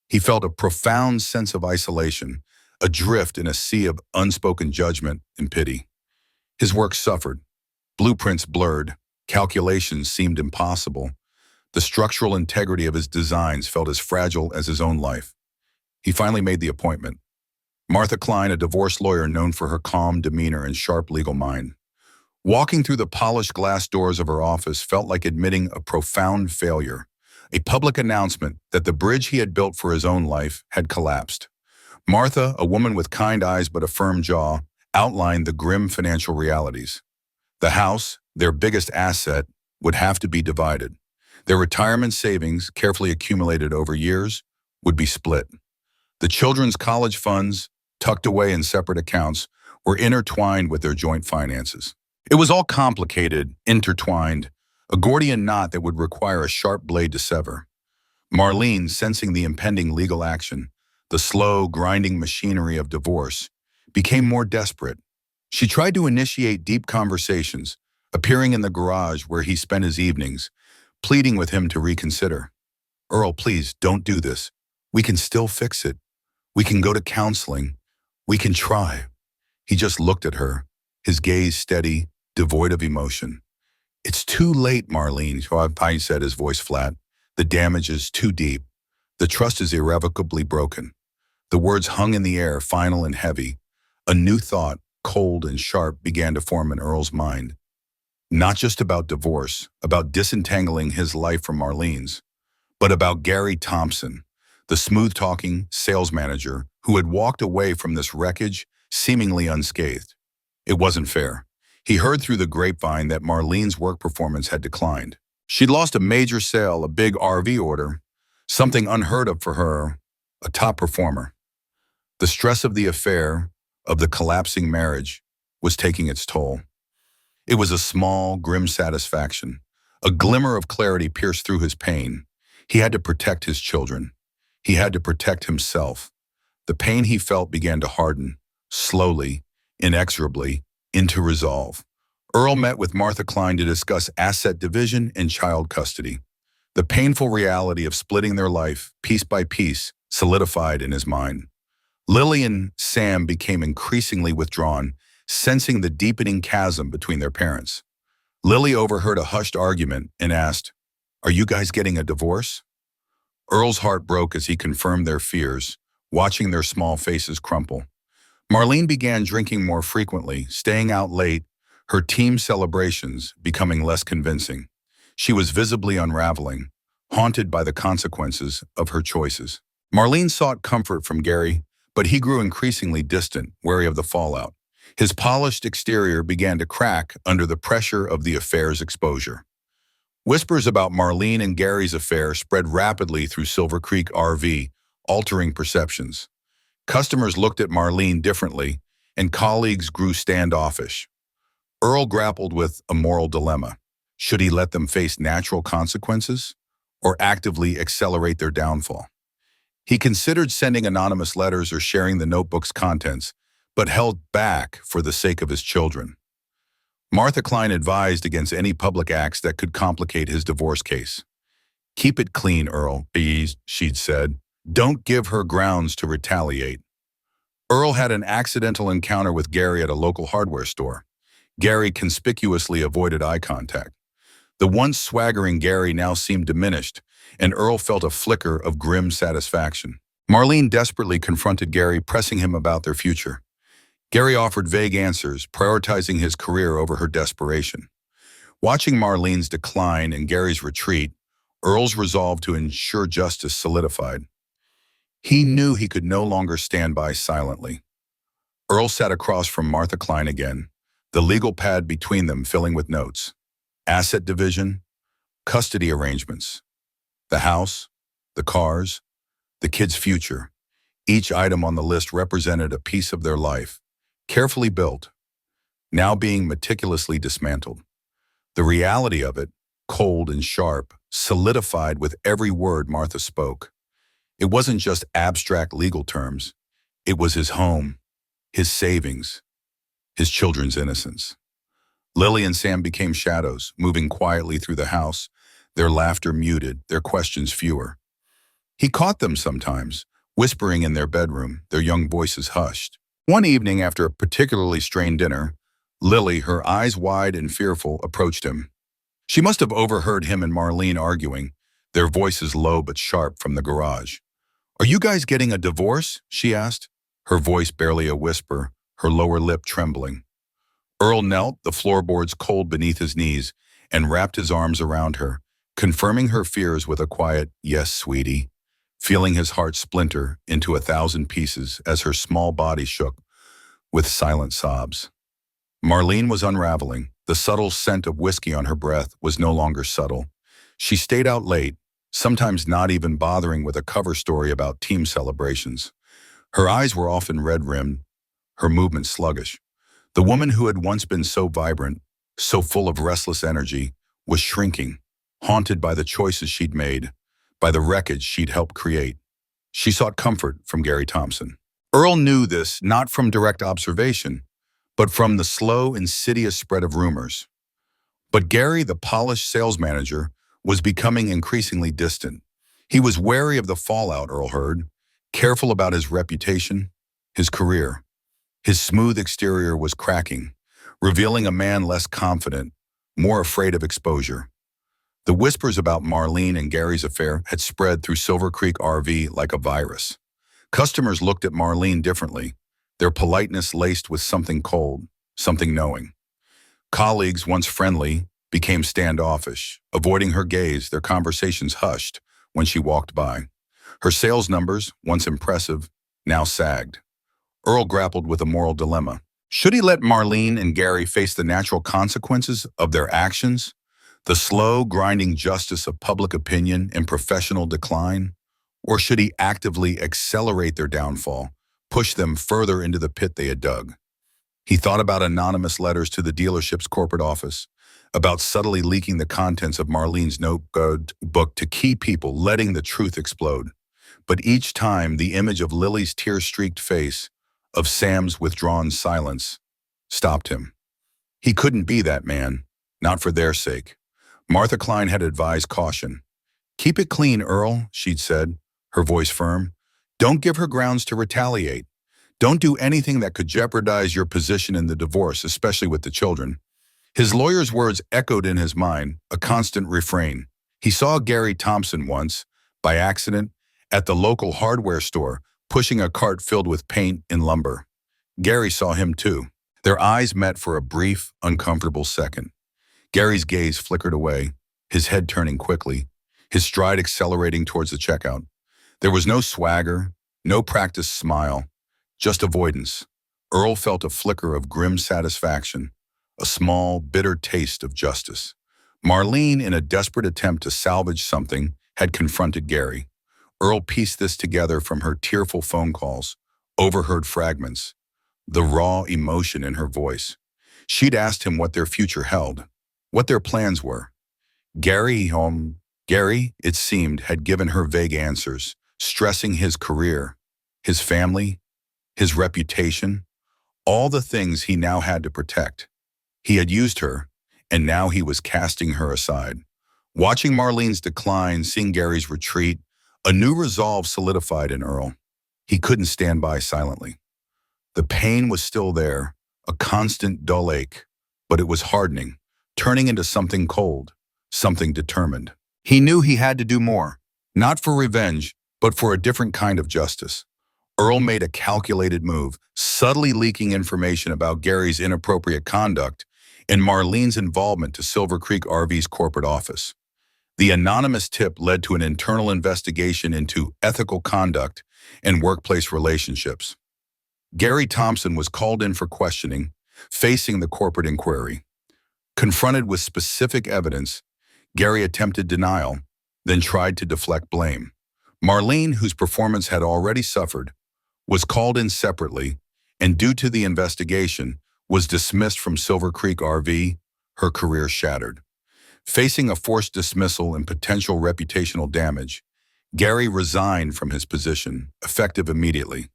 He felt a profound sense of isolation, adrift in a sea of unspoken judgment and pity. His work suffered. Blueprints blurred. Calculations seemed impossible. The structural integrity of his designs felt as fragile as his own life. He finally made the appointment. Martha Klein, a divorce lawyer known for her calm demeanor and sharp legal mind. Walking through the polished glass doors of her office felt like admitting a profound failure, a public announcement that the bridge he had built for his own life had collapsed. Martha, a woman with kind eyes but a firm jaw, outlined the grim financial realities. The house, their biggest asset, would have to be divided. Their retirement savings, carefully accumulated over years, would be split. The children's college funds, tucked away in separate accounts, were intertwined with their joint finances. It was all complicated, intertwined, a Gordian knot that would require a sharp blade to sever. Marlene, sensing the impending legal action, the slow, grinding machinery of divorce, became more desperate. She tried to initiate deep conversations, appearing in the garage where he spent his evenings, pleading with him to reconsider. "Earl, please, don't do this. We can still fix it. We can go to counseling. We can try." He just looked at her, his gaze steady, devoid of emotion. "It's too late, Marlene," he said, his voice flat. "The damage is too deep. The trust is irrevocably broken." The words hung in the air, final and heavy. A new thought, cold and sharp, began to form in Earl's mind. Not just about divorce, about disentangling his life from Marlene's, but about Gary Thompson, the smooth-talking sales manager who had walked away from this wreckage seemingly unscathed. It wasn't fair. He heard through the grapevine that Marlene's work performance had declined. She'd lost a major sale, a big RV order, something unheard of for her, a top performer. The stress of the affair, of the collapsing marriage, was taking its toll. It was a small, grim satisfaction. A glimmer of clarity pierced through his pain. He had to protect his children. He had to protect himself. The pain he felt began to harden, slowly, inexorably, into resolve. Earl met with Martha Klein to discuss asset division and child custody. The painful reality of splitting their life, piece by piece, solidified in his mind. Lily and Sam became increasingly withdrawn, sensing the deepening chasm between their parents. Lily overheard a hushed argument and asked, "Are you guys getting a divorce?" Earl's heart broke as he confirmed their fears, watching their small faces crumple. Marlene began drinking more frequently, staying out late, her team celebrations becoming less convincing. She was visibly unraveling, haunted by the consequences of her choices. Marlene sought comfort from Gary, but he grew increasingly distant, wary of the fallout. His polished exterior began to crack under the pressure of the affair's exposure. Whispers about Marlene and Gary's affair spread rapidly through Silver Creek RV, altering perceptions. Customers looked at Marlene differently, and colleagues grew standoffish. Earl grappled with a moral dilemma. Should he let them face natural consequences, or actively accelerate their downfall? He considered sending anonymous letters or sharing the notebook's contents, but held back for the sake of his children. Martha Klein advised against any public acts that could complicate his divorce case. "Keep it clean, Earl," she'd said. "Don't give her grounds to retaliate." Earl had an accidental encounter with Gary at a local hardware store. Gary conspicuously avoided eye contact. The once swaggering Gary now seemed diminished, and Earl felt a flicker of grim satisfaction. Marlene desperately confronted Gary, pressing him about their future. Gary offered vague answers, prioritizing his career over her desperation. Watching Marlene's decline and Gary's retreat, Earl's resolve to ensure justice solidified. He knew he could no longer stand by silently. Earl sat across from Martha Klein again, the legal pad between them filling with notes. Asset division, custody arrangements, the house, the cars, the kids' future. Each item on the list represented a piece of their life, carefully built, now being meticulously dismantled. The reality of it, cold and sharp, solidified with every word Martha spoke. It wasn't just abstract legal terms. It was his home, his savings, his children's innocence. Lily and Sam became shadows, moving quietly through the house, their laughter muted, their questions fewer. He caught them sometimes, whispering in their bedroom, their young voices hushed. One evening after a particularly strained dinner, Lily, her eyes wide and fearful, approached him. She must have overheard him and Marlene arguing, their voices low but sharp from the garage. "Are you guys getting a divorce?" she asked, her voice barely a whisper, her lower lip trembling. Earl knelt, the floorboards cold beneath his knees, and wrapped his arms around her, confirming her fears with a quiet, "Yes, sweetie," feeling his heart splinter into 1,000 pieces as her small body shook with silent sobs. Marlene was unraveling. The subtle scent of whiskey on her breath was no longer subtle. She stayed out late, sometimes not even bothering with a cover story about team celebrations. Her eyes were often red-rimmed, her movements sluggish. The woman who had once been so vibrant, so full of restless energy, was shrinking, haunted by the choices she'd made, by the wreckage she'd helped create. She sought comfort from Gary Thompson. Earl knew this not from direct observation, but from the slow, insidious spread of rumors. But Gary, the polished sales manager, was becoming increasingly distant. He was wary of the fallout, Earl heard, careful about his reputation, his career. His smooth exterior was cracking, revealing a man less confident, more afraid of exposure. The whispers about Marlene and Gary's affair had spread through Silver Creek RV like a virus. Customers looked at Marlene differently, their politeness laced with something cold, something knowing. Colleagues, once friendly, became standoffish, avoiding her gaze, their conversations hushed when she walked by. Her sales numbers, once impressive, now sagged. Earl grappled with a moral dilemma. Should he let Marlene and Gary face the natural consequences of their actions, the slow, grinding justice of public opinion and professional decline? Or should he actively accelerate their downfall, push them further into the pit they had dug? He thought about anonymous letters to the dealership's corporate office, about subtly leaking the contents of Marlene's notebook to key people, letting the truth explode. But each time, the image of Lily's tear-streaked face, of Sam's withdrawn silence, stopped him. He couldn't be that man, not for their sake. Martha Klein had advised caution. "Keep it clean, Earl," she'd said, her voice firm. "Don't give her grounds to retaliate. Don't do anything that could jeopardize your position in the divorce, especially with the children." His lawyer's words echoed in his mind, a constant refrain. He saw Gary Thompson once, by accident, at the local hardware store, pushing a cart filled with paint and lumber. Gary saw him too. Their eyes met for a brief, uncomfortable second. Gary's gaze flickered away, his head turning quickly, his stride accelerating towards the checkout. There was no swagger, no practiced smile, just avoidance. Earl felt a flicker of grim satisfaction, a small, bitter taste of justice. Marlene, in a desperate attempt to salvage something, had confronted Gary. Earl pieced this together from her tearful phone calls, overheard fragments, the raw emotion in her voice. She'd asked him what their future held, what their plans were. Gary, it seemed, had given her vague answers, stressing his career, his family, his reputation, all the things he now had to protect. He had used her, and now he was casting her aside. Watching Marlene's decline, seeing Gary's retreat, a new resolve solidified in Earl. He couldn't stand by silently. The pain was still there, a constant dull ache, but it was hardening, turning into something cold, something determined. He knew he had to do more, not for revenge, but for a different kind of justice. Earl made a calculated move, subtly leaking information about Gary's inappropriate conduct and Marlene's involvement to Silver Creek RV's corporate office. The anonymous tip led to an internal investigation into ethical conduct and workplace relationships. Gary Thompson was called in for questioning, facing the corporate inquiry. Confronted with specific evidence, Gary attempted denial, then tried to deflect blame. Marlene, whose performance had already suffered, was called in separately, and due to the investigation, was dismissed from Silver Creek RV, her career shattered. Facing a forced dismissal and potential reputational damage, Gary resigned from his position, effective immediately.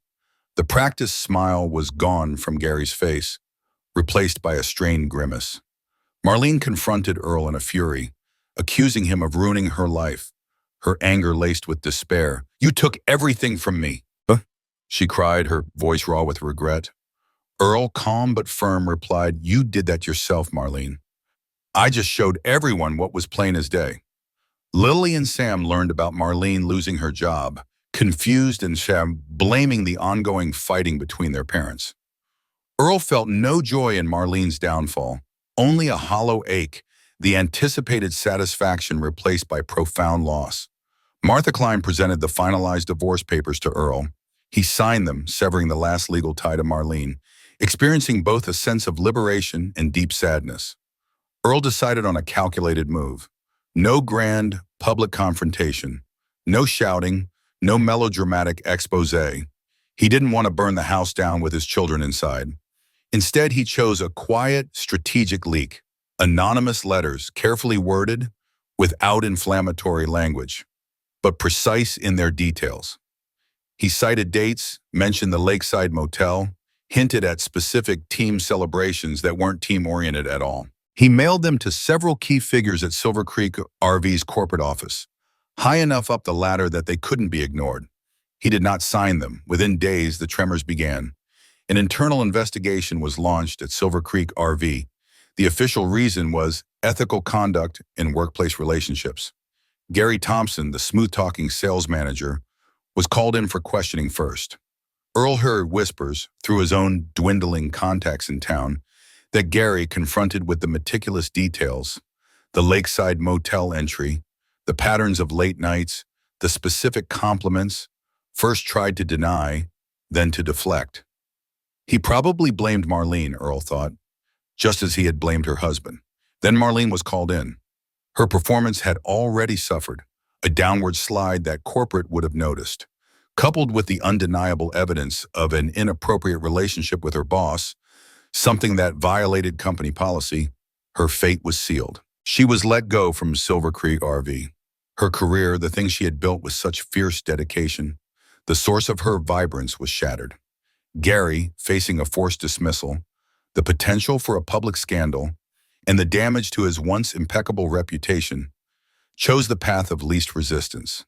The practiced smile was gone from Gary's face, replaced by a strained grimace. Marlene confronted Earl in a fury, accusing him of ruining her life, her anger laced with despair. "You took everything from me," she cried, her voice raw with regret. Earl, calm but firm, replied, "You did that yourself, Marlene. I just showed everyone what was plain as day." Lily and Sam learned about Marlene losing her job, confused and Sam blaming the ongoing fighting between their parents. Earl felt no joy in Marlene's downfall, only a hollow ache, the anticipated satisfaction replaced by profound loss. Martha Klein presented the finalized divorce papers to Earl. He signed them, severing the last legal tie to Marlene, experiencing both a sense of liberation and deep sadness. Earl decided on a calculated move. No grand, public confrontation. No shouting. No melodramatic expose. He didn't want to burn the house down with his children inside. Instead, he chose a quiet, strategic leak. Anonymous letters, carefully worded, without inflammatory language, but precise in their details. He cited dates, mentioned the Lakeside Motel, hinted at specific team celebrations that weren't team-oriented at all. He mailed them to several key figures at Silver Creek RV's corporate office, high enough up the ladder that they couldn't be ignored. He did not sign them. Within days, the tremors began. An internal investigation was launched at Silver Creek RV. The official reason was ethical conduct in workplace relationships. Gary Thompson, the smooth-talking sales manager, was called in for questioning first. Earl heard whispers, through his own dwindling contacts in town, that Gary, confronted with the meticulous details, the Lakeside Motel entry, the patterns of late nights, the specific compliments, first tried to deny, then to deflect. He probably blamed Marlene, Earl thought, just as he had blamed her husband. Then Marlene was called in. Her performance had already suffered, a downward slide that corporate would have noticed. Coupled with the undeniable evidence of an inappropriate relationship with her boss, something that violated company policy. Her fate was sealed. She was let go from Silver Creek RV. Her career, the thing she had built with such fierce dedication, the source of her vibrance was shattered. Gary, facing a forced dismissal, the potential for a public scandal, and the damage to his once impeccable reputation, chose the path of least resistance.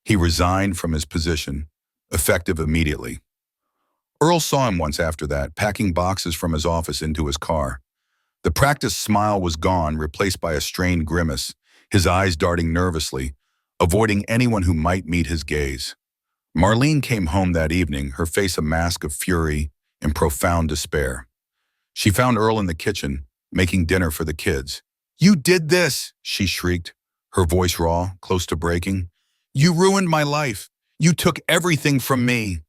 He resigned from his position, effective immediately. Earl saw him once after that, packing boxes from his office into his car. The practiced smile was gone, replaced by a strained grimace, his eyes darting nervously, avoiding anyone who might meet his gaze. Marlene came home that evening, her face a mask of fury and profound despair. She found Earl in the kitchen, making dinner for the kids. "You did this!" she shrieked, her voice raw, close to breaking. "You ruined my life! You took everything from me!"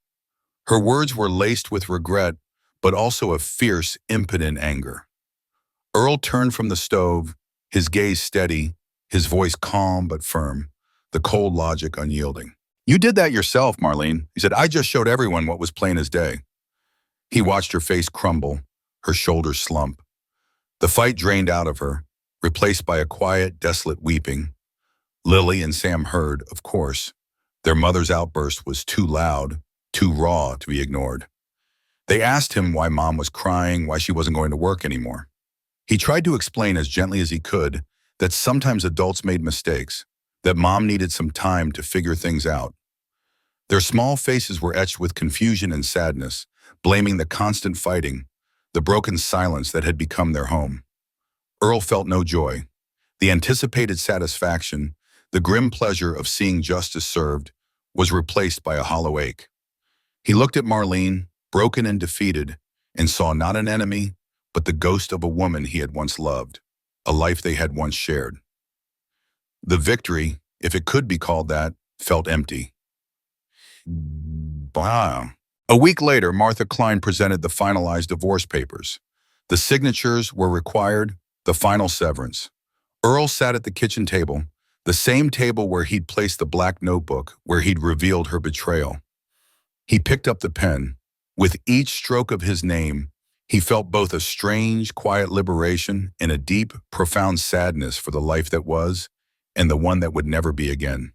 Her words were laced with regret, but also a fierce, impotent anger. Earl turned from the stove, his gaze steady, his voice calm but firm, the cold logic unyielding. "You did that yourself, Marlene," he said. "I just showed everyone what was plain as day." He watched her face crumble, her shoulders slump. The fight drained out of her, replaced by a quiet, desolate weeping. Lily and Sam heard, of course. Their mother's outburst was too loud, too raw to be ignored. They asked him why Mom was crying, why she wasn't going to work anymore. He tried to explain as gently as he could that sometimes adults made mistakes, that Mom needed some time to figure things out. Their small faces were etched with confusion and sadness, blaming the constant fighting, the broken silence that had become their home. Earl felt no joy. The anticipated satisfaction, the grim pleasure of seeing justice served, was replaced by a hollow ache. He looked at Marlene, broken and defeated, and saw not an enemy, but the ghost of a woman he had once loved, a life they had once shared. The victory, if it could be called that, felt empty. Blah. A week later, Martha Klein presented the finalized divorce papers. The signatures were required, the final severance. Earl sat at the kitchen table, the same table where he'd placed the black notebook where he'd revealed her betrayal. He picked up the pen. With each stroke of his name, he felt both a strange, quiet liberation and a deep, profound sadness for the life that was and the one that would never be again.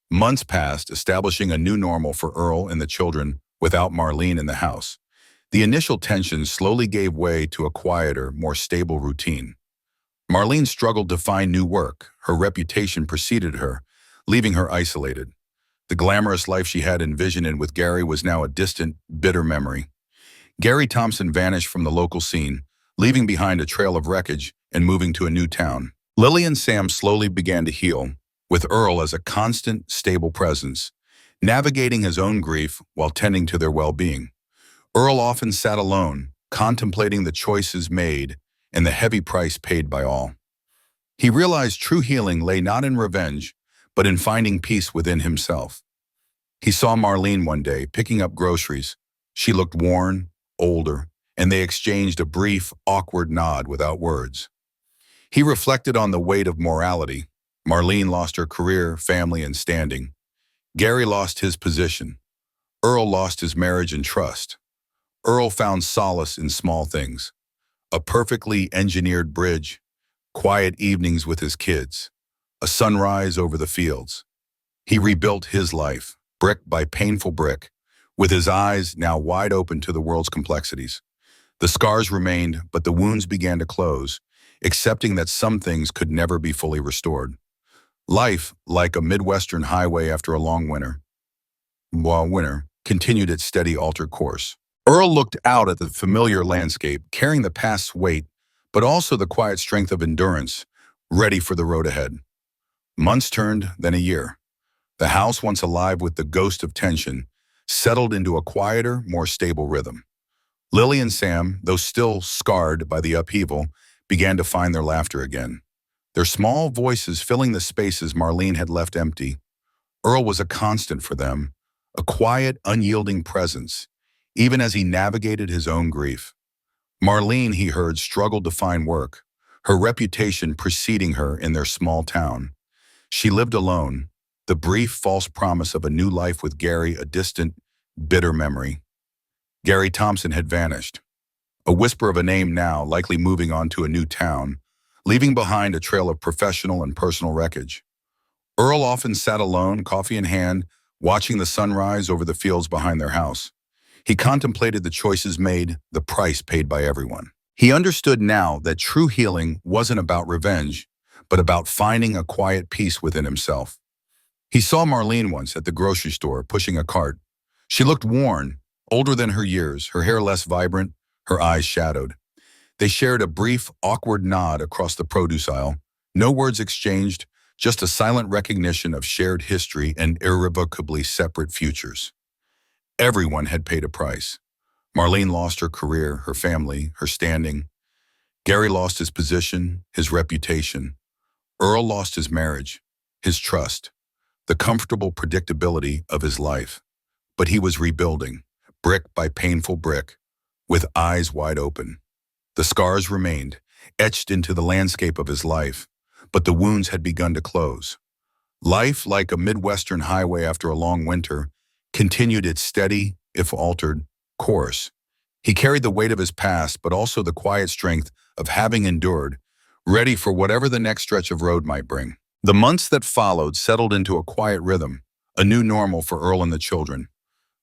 Months passed, establishing a new normal for Earl and the children without Marlene in the house. The initial tension slowly gave way to a quieter, more stable routine. Marlene struggled to find new work. Her reputation preceded her, leaving her isolated. The glamorous life she had envisioned with Gary was now a distant, bitter memory. Gary Thompson vanished from the local scene, leaving behind a trail of wreckage and moving to a new town. Lily and Sam slowly began to heal, with Earl as a constant, stable presence, navigating his own grief while tending to their well-being. Earl often sat alone, contemplating the choices made and the heavy price paid by all. He realized true healing lay not in revenge, but in finding peace within himself. He saw Marlene one day, picking up groceries. She looked worn, older, and they exchanged a brief, awkward nod without words. He reflected on the weight of morality. Marlene lost her career, family, and standing. Gary lost his position. Earl lost his marriage and trust. Earl found solace in small things. A perfectly engineered bridge, quiet evenings with his kids, a sunrise over the fields. He rebuilt his life, brick by painful brick, with his eyes now wide open to the world's complexities. The scars remained, but the wounds began to close, accepting that some things could never be fully restored. Life, like a Midwestern highway after a long winter, continued its steady altered course. Earl looked out at the familiar landscape, carrying the past's weight, but also the quiet strength of endurance, ready for the road ahead. Months turned, then a year. The house, once alive with the ghost of tension, settled into a quieter, more stable rhythm. Lily and Sam, though still scarred by the upheaval, began to find their laughter again. Their small voices filling the spaces Marlene had left empty. Earl was a constant for them, a quiet, unyielding presence, even as he navigated his own grief. Marlene, he heard, struggled to find work, her reputation preceding her in their small town. She lived alone, the brief, false promise of a new life with Gary a distant, bitter memory. Gary Thompson had vanished. a whisper of a name now, likely moving on to a new town, leaving behind a trail of professional and personal wreckage. Earl often sat alone, coffee in hand, watching the sunrise over the fields behind their house. He contemplated the choices made, the price paid by everyone. He understood now that true healing wasn't about revenge, but about finding a quiet peace within himself. He saw Marlene once at the grocery store pushing a cart. She looked worn, older than her years, her hair less vibrant, her eyes shadowed. They shared a brief, awkward nod across the produce aisle. No words exchanged, just a silent recognition of shared history and irrevocably separate futures. Everyone had paid a price. Marlene lost her career, her family, her standing. Gary lost his position, his reputation. Earl lost his marriage, his trust, the comfortable predictability of his life. But he was rebuilding, brick by painful brick, with eyes wide open. The scars remained, etched into the landscape of his life, but the wounds had begun to close. Life, like a Midwestern highway after a long winter, continued its steady, if altered, course. He carried the weight of his past, but also the quiet strength of having endured, ready for whatever the next stretch of road might bring. The months that followed settled into a quiet rhythm, a new normal for Earl and the children.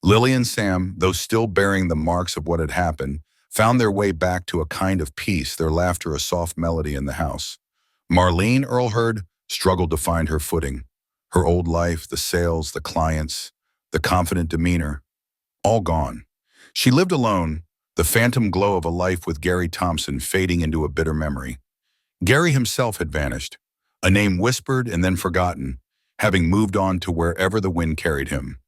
Lily and Sam, though still bearing the marks of what had happened, found their way back to a kind of peace, their laughter a soft melody in the house. Marlene, Earl heard, struggled to find her footing. Her old life, the sales, the clients, the confident demeanor, all gone. She lived alone, the phantom glow of a life with Gary Thompson fading into a bitter memory. Gary himself had vanished, a name whispered and then forgotten, having moved on to wherever the wind carried him.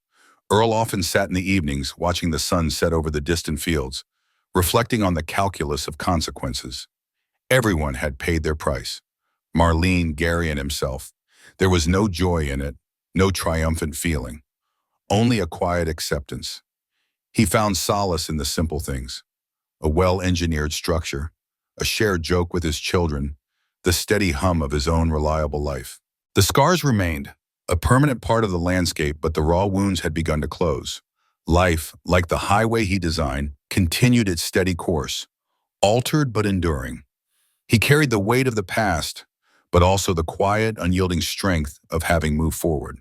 Earl often sat in the evenings watching the sun set over the distant fields, reflecting on the calculus of consequences. Everyone had paid their price. Marlene, Gary, and himself. There was no joy in it, no triumphant feeling, only a quiet acceptance. He found solace in the simple things, a well-engineered structure, a shared joke with his children, the steady hum of his own reliable life. The scars remained, a permanent part of the landscape, but the raw wounds had begun to close. Life, like the highway he designed, continued its steady course, altered but enduring. He carried the weight of the past, but also the quiet, unyielding strength of having moved forward.